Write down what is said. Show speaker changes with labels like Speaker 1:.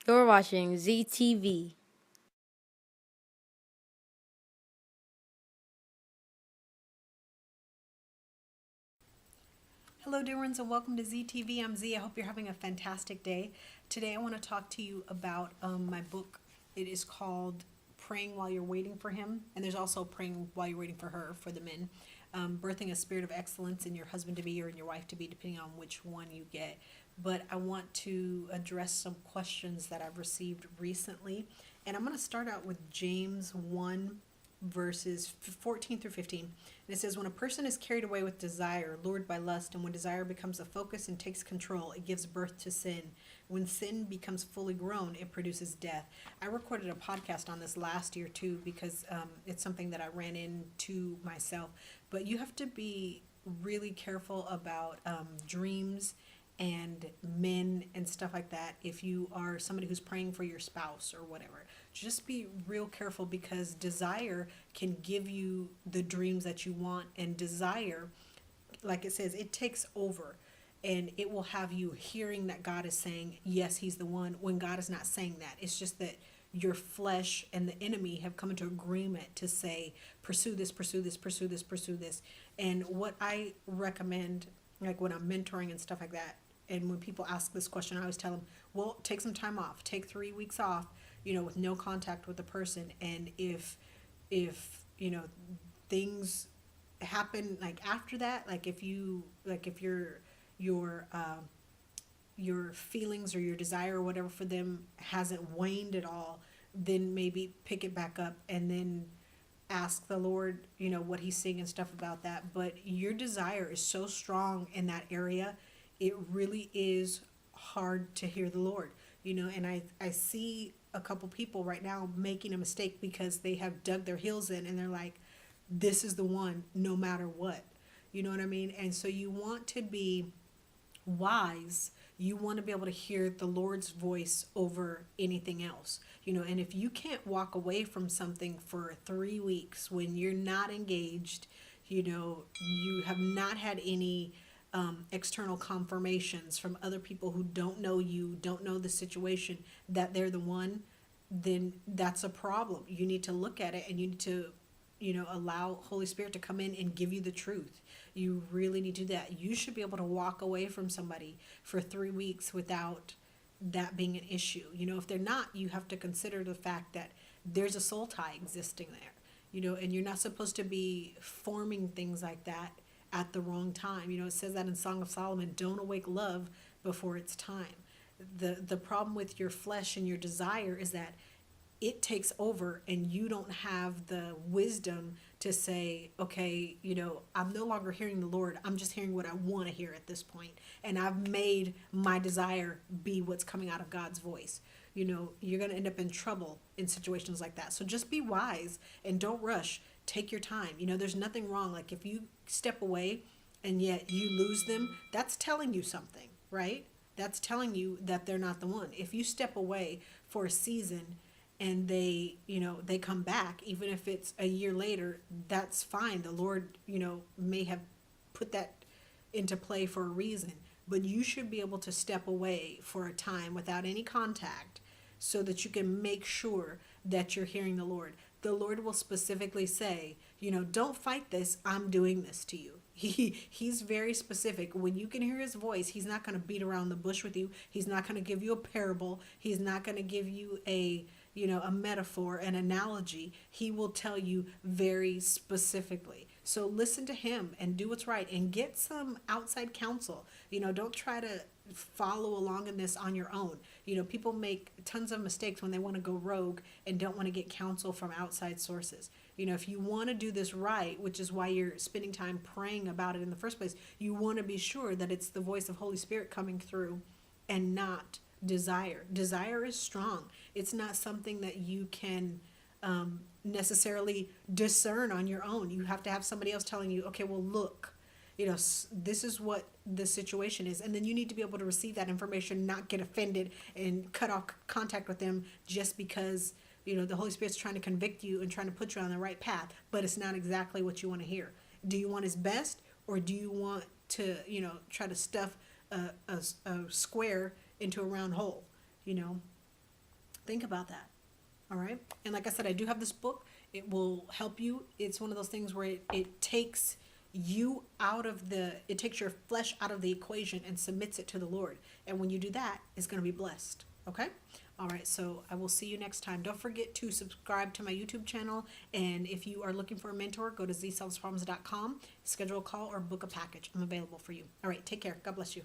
Speaker 1: You're watching ZTV.
Speaker 2: Hello, dear ones, and welcome to ZTV. I'm Z. I hope you're having a fantastic day. Today, I want to talk to you about my book. It is called Praying While You're Waiting for Him, and there's also Praying While You're Waiting for Her for the men. Birthing a spirit of excellence in your husband to be or in your wife to be, depending on which one you get. But I want to address some questions that I've received recently, and I'm going to start out with James 1 verses 14 through 15. And it says, when a person is carried away with desire, lured by lust, and when desire becomes a focus and takes control, it gives birth to sin. When sin becomes fully grown, it produces death. I recorded a podcast on this last year too because it's something that I ran into myself. But you have to be really careful about dreams and men and stuff like that if you are somebody who's praying for your spouse or whatever. Just be real careful because desire can give you the dreams that you want, and desire, like it says, it takes over, and it will have you hearing that God is saying yes, he's the one, when God is not saying that. It's just that your flesh and the enemy have come into agreement to say pursue this, pursue this, pursue this, pursue this. And what I recommend, like when I'm mentoring and stuff like that, and when people ask this question, I always tell them, well, take some time off, take 3 weeks off, with no contact with the person. And if things happen like after that, like if your feelings or your desire or whatever for them hasn't waned at all, then maybe pick it back up and then ask the Lord, what he's seeing and stuff about that. But your desire is so strong in that area, it really is hard to hear the Lord, and I see a couple people right now making a mistake because they have dug their heels in and they're like, this is the one no matter what. You know what I mean? And so you want to be wise. You want to be able to hear the Lord's voice over anything else. And if you can't walk away from something for 3 weeks when you're not engaged, you have not had any external confirmations from other people who don't know you, don't know the situation, that they're the one, then that's a problem. You need to look at it and you need to, allow Holy Spirit to come in and give you the truth. You really need to do that. You should be able to walk away from somebody for 3 weeks without that being an issue. If they're not, you have to consider the fact that there's a soul tie existing there, and you're not supposed to be forming things like that at the wrong time. It says that in Song of Solomon, don't awake love before it's time. The problem with your flesh and your desire is that it takes over and you don't have the wisdom to say, okay, I'm no longer hearing the Lord. I'm just hearing what I want to hear at this point. And I've made my desire be what's coming out of God's voice. You're going to end up in trouble in situations like that. So just be wise and don't rush. Take your time. There's nothing wrong. Like if you step away and yet you lose them, that's telling you something, right? That's telling you that they're not the one. If you step away for a season and they come back, even if it's a year later, that's fine. The Lord, may have put that into play for a reason. But you should be able to step away for a time without any contact so that you can make sure that you're hearing the Lord. The Lord will specifically say, don't fight this. I'm doing this to you. He's very specific. When you can hear his voice, he's not going to beat around the bush with you. He's not going to give you a parable. He's not going to give you a metaphor, an analogy. He will tell you very specifically. So listen to him and do what's right and get some outside counsel. Don't try to follow along in this on your own. People make tons of mistakes when they want to go rogue and don't want to get counsel from outside sources. If you want to do this right, which is why you're spending time praying about it in the first place, you want to be sure that it's the voice of Holy Spirit coming through and not desire. Desire is strong. It's not something that you can necessarily discern on your own. You have to have somebody else telling you, okay, well, look, this is what the situation is. And then you need to be able to receive that information, not get offended and cut off contact with them just because, the Holy Spirit's trying to convict you and trying to put you on the right path, but it's not exactly what you want to hear. Do you want his best, or do you want to, try to stuff a square into a round hole, you know? Think about that. All right. And like I said, I do have this book. It will help you. It's one of those things where it takes you it takes your flesh out of the equation and submits it to the Lord. And when you do that, it's going to be blessed. Okay. All right. So I will see you next time. Don't forget to subscribe to my YouTube channel. And if you are looking for a mentor, go to zsolvesproblems.com, schedule a call or book a package. I'm available for you. All right. Take care. God bless you.